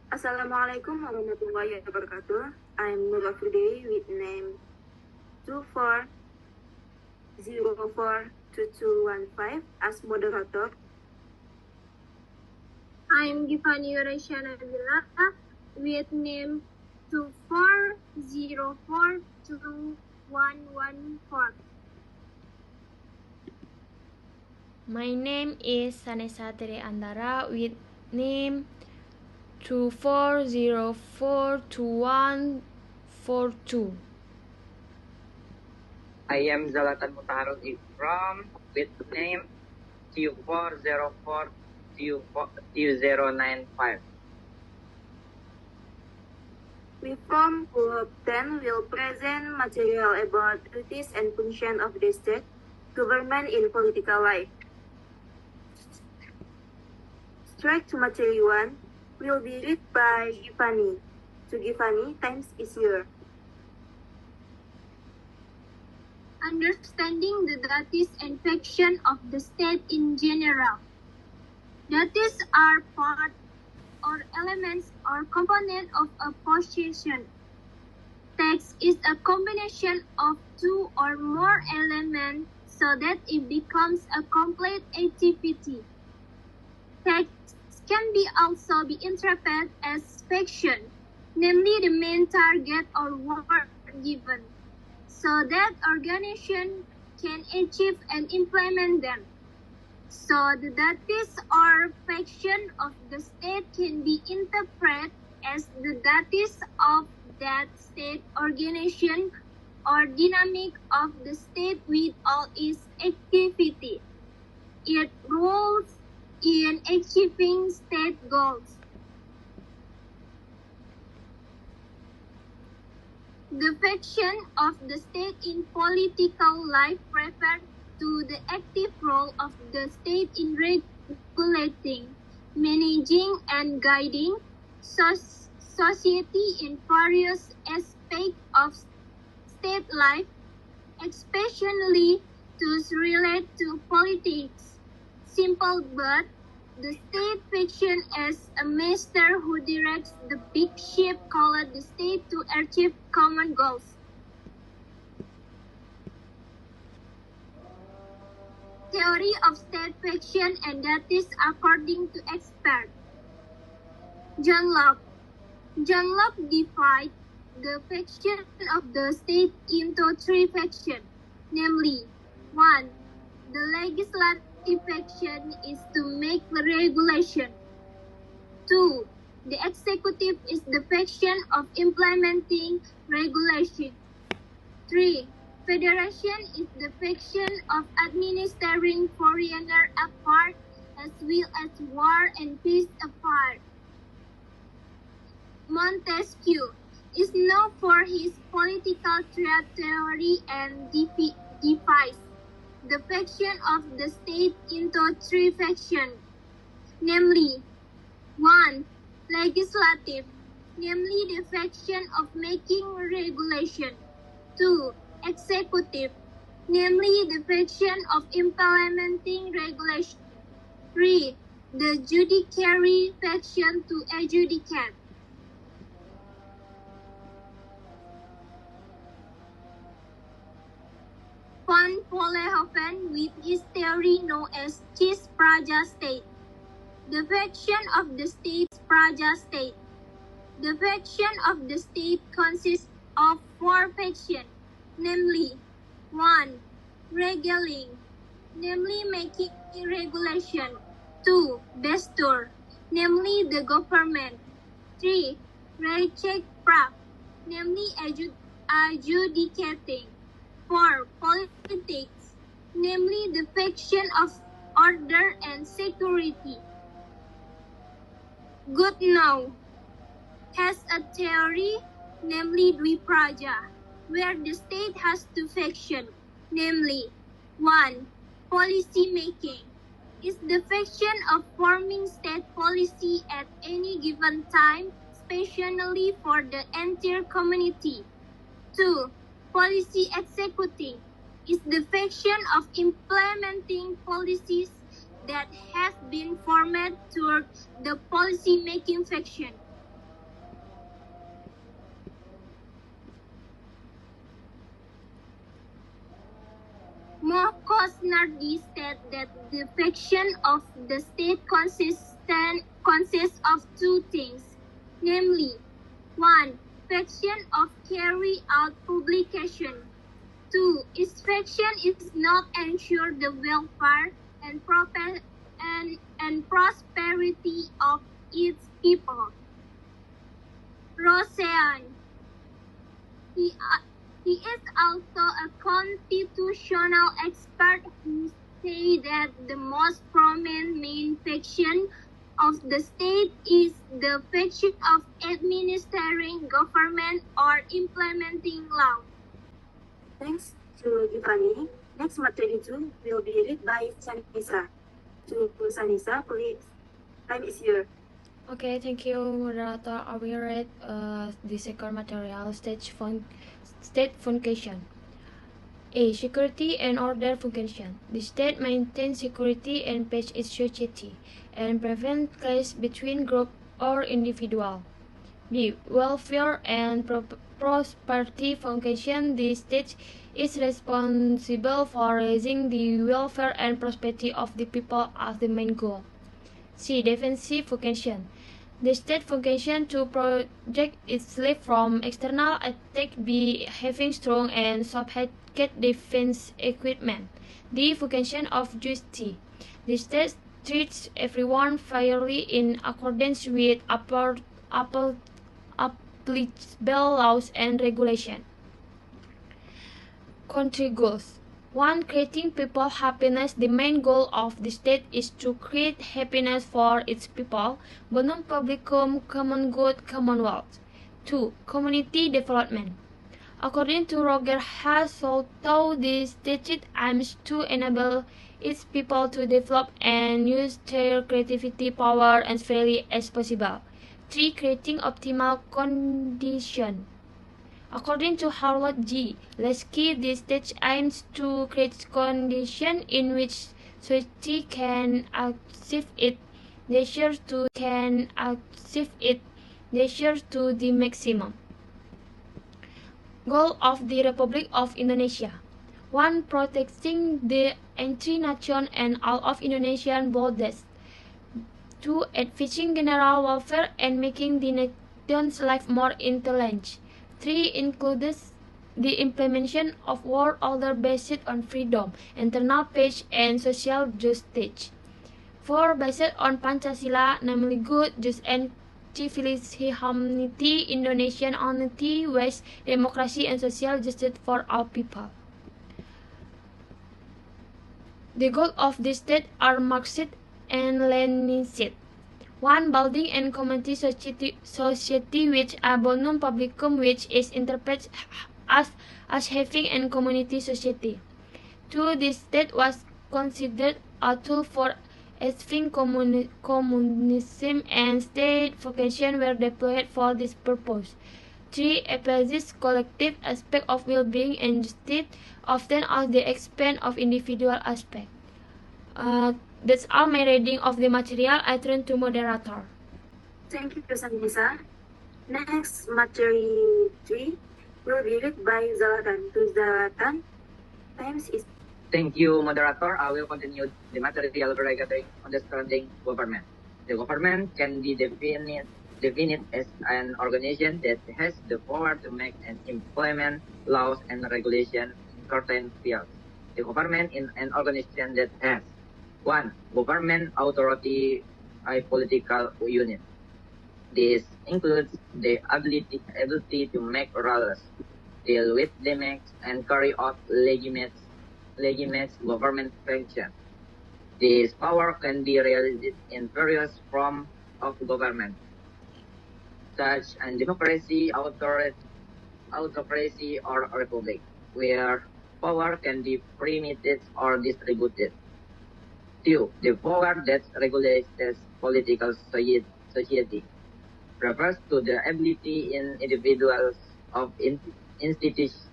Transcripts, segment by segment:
Assalamualaikum warahmatullahi wabarakatuh. I'm Nur Afriday with name 24042215 as moderator. I'm Gifani Raishana Villa with name 24042114. My name is Sanesa Tere Andara with name 24042142. I am Zalatan Mutaharul Ikram with name 24042095. We from Group 10 will present material about duties and function of the state government in political life. Straight to material 1 will be read by Gifani. To Gifani, times is yours. Understanding the duties and function of the state in general. Duties are part or elements or component of a position. Task is a combination of two or more elements so that it becomes a complete activity. Task can also be interpreted as function, namely the main target or work given, so that organization can achieve and implement them. So the duties or function of the state can be interpreted as the duties of that state organization or dynamic of the state with all its activity. It roles in achieving state goals. The function of the state in political life refers to the active role of the state in regulating, managing, and guiding society in various aspects of state life, especially those related to politics. Simple, but the state function as a master who directs the big ship called the state to achieve common goals. Theory of state function and duties according to experts. John Locke. John Locke divided the function of the state into three functions, namely, 1. The legislative function is to make regulation. 2. The executive is the function of implementing regulation. 3. Federation is the function of administering foreign affairs as well as war and peace affairs. Montesquieu is known for his political theory and divides the function of the state into three functions, namely, 1. Legislative, namely the function of making regulation. 2. Executive, namely the function of implementing regulation. 3. The judiciary function to adjudicate. Von Vollenhoven with his theory known as Cis Praja state. The function of the state is Praja state. The function of the state consists of four functions, namely, 1. Regulating, namely making regulation. 2. Bestur, namely the government. 3. Rechtspraak, namely adjudicating. 4. Politics, namely the function of order and security. Goodenough has a theory, namely Dvipraja, where the state has two functions, namely, 1. Policy making is the function of forming state policy at any given time, especially for the entire community. 2. Policy executing is the function of implementing policies that have been formed toward the policy-making function. Kierkegaard stated that the function of the state consists of two things, namely, 1. Function of carry out publication. 2. Its function is not ensure the welfare and prosperity of its people. Roseanne. He is also a constitutional expert who says that the most prominent main function of the state is the function of administering government or implementing law. Thanks to Giovanni. Next material 2 will be read by Sanisa. To Sanisa, please. Time is yours. Okay, thank you, moderator. I will read the second material, state function. A. Security and order function. The state maintains security and peace in society and prevents clash between group or individual. B. Welfare and prosperity function. The state is responsible for raising the welfare and prosperity of the people as the main goal. C. Defensive function. The state function to protect itself from external attack by having strong and sophisticated defense equipment. D. Function of justice. The state treats everyone fairly in accordance with applicable laws and regulations. Country goals. 1. Creating people happiness. The main goal of the state is to create happiness for its people. Bonum publicum, common good, commonwealth. 2. Community development. According to Roger Hasseltau, the state aims to enable its people to develop and use their creativity power as freely as possible. 3. Creating optimal conditions. According to Harold G. Lesky, the state aims to create conditions in which society can achieve its desires to the maximum. Goal of the Republic of Indonesia. 1. Protecting the entire nation and all of Indonesian borders. 2. Advancing general welfare and making the nation's life more intelligent. 3. Includes the implementation of world order based on freedom, internal peace, and social justice. 4. Based on Pancasila, namely good, just and civility, humanity, Indonesian unity, West, democracy, and social justice for all people. The goals of the state are Marxist and Leninist. 1. Building and community society which a bonum publicum, which is interpreted as having a community society. 2. The state was considered a tool for achieving communism, and state functions were deployed for this purpose. 3. Emphasizes collective aspect of well-being and justice, often at the expense of individual aspect. That's all my reading of the material. I turn to moderator. Thank you, Sanisa. Next, material 3 will be read by Zalatan. To Zalatan, time is. Thank you, moderator. I will continue the material regarding understanding government. The government can be defined as an organization that has the power to make and implement laws and regulations in certain fields. The government is an organization that has 1. Government authority, a political unit. This includes the ability to make rules, deal with demands, and carry out legitimate government functions. This power can be realized in various forms of government, such as democracy, autocracy, or a republic, where power can be permitted or distributed. 2. The power that regulates the political society refers to the ability in individuals of institutions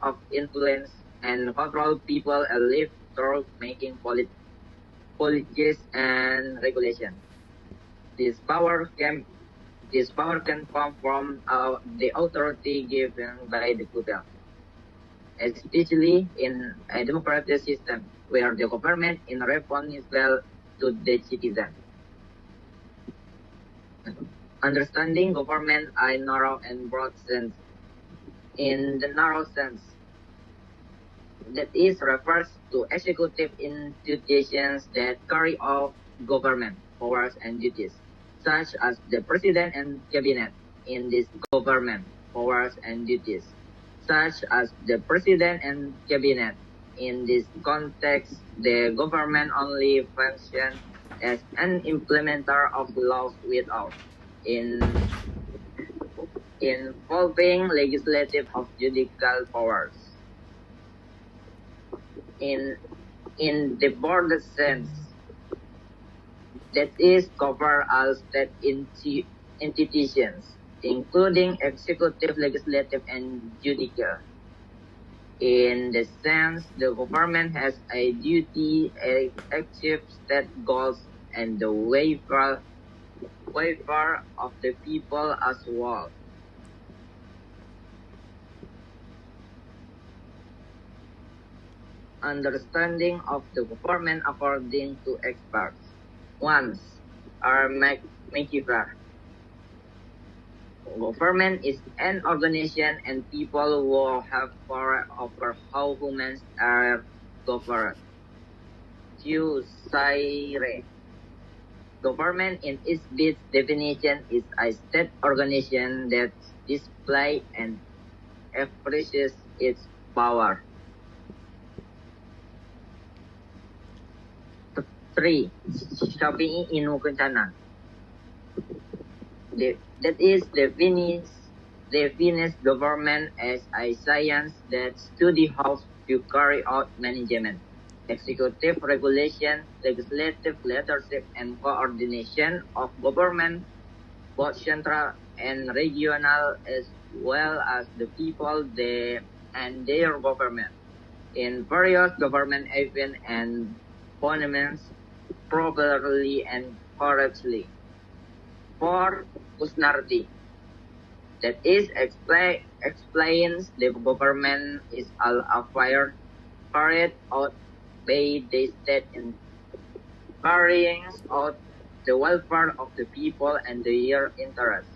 of influence and control people and live through making policies and regulations. This power can come from the authority given by the people. especially in a democratic system where the government in response well to the citizen. Understanding government in narrow and broad sense. In the narrow sense, that is refers to executive institutions that carry out government powers and duties, such as the president and cabinet. In this government powers and duties, such as the president and cabinet. In this context, the government only functions as an implementer of laws without involving legislative or judicial powers. In the broader sense, that is cover all state institutions, including executive, legislative, and judicial. In the sense, the government has a duty to achieve state goals and the welfare of the people as well. Understanding of the government according to experts. One are McIver. Government is an organization and people who have power over how humans are governed. Two, Saire. Government in its best definition is a state organization that displays and expresses its power. 3. Shafi'i Inu Kencana. That is defines government as a science that studies how to carry out management, executive regulation, legislative leadership, and coordination of government, both central and regional, as well as the people and their government, in various government events and appointments, properly and correctly. 4. Kusnardi. That is explains the government is all affair carried out by the state in carrying out the welfare of the people and their interests,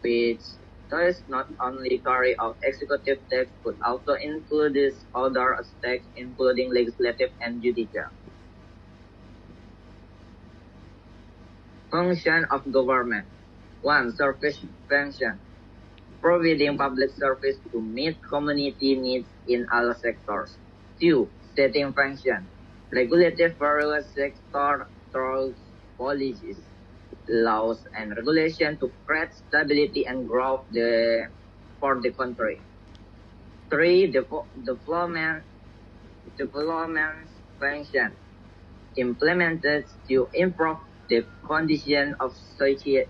which does not only carry out executive tasks but also includes other aspects including legislative and judicial. Function of government. 1. Service function. Providing public service to meet community needs in all sectors. 2. Setting function. Regulative various sectors through policies, laws, and regulation to create stability and growth for the country. 3. Development function. Implemented to improve the condition of society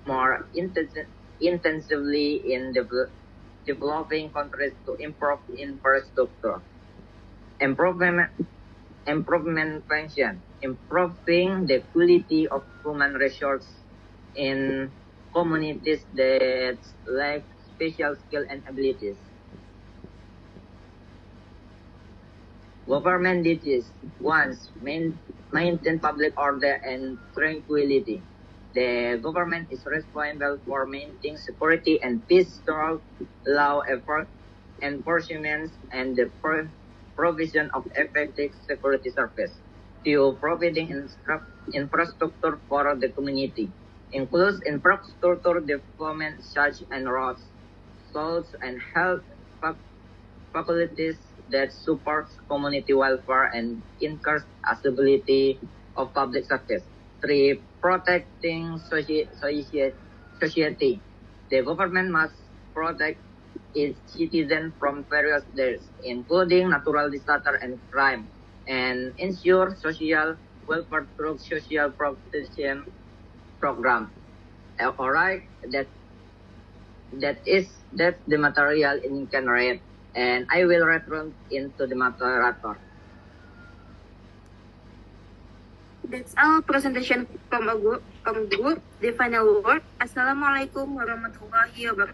more intensively in developing countries to improve infrastructure. Improvement function. Improving the quality of human resources in communities that lack special skill and abilities. Government duties. 1. Maintain public order and tranquility. The government is responsible for maintaining security and peace through law enforcement and the provision of effective security service. 2. Providing infrastructure for the community. Includes infrastructure development such as roads, schools, and health facilities that supports community welfare and increase accessibility of public service. 3. Protecting society. The government must protect its citizens from various dangers, including natural disaster and crime, and ensure social welfare through social protection programs. Alright, that's the material in can read. And I will return into the moderator. That's our presentation from group. The final word. Assalamualaikum warahmatullahi wabarakatuh.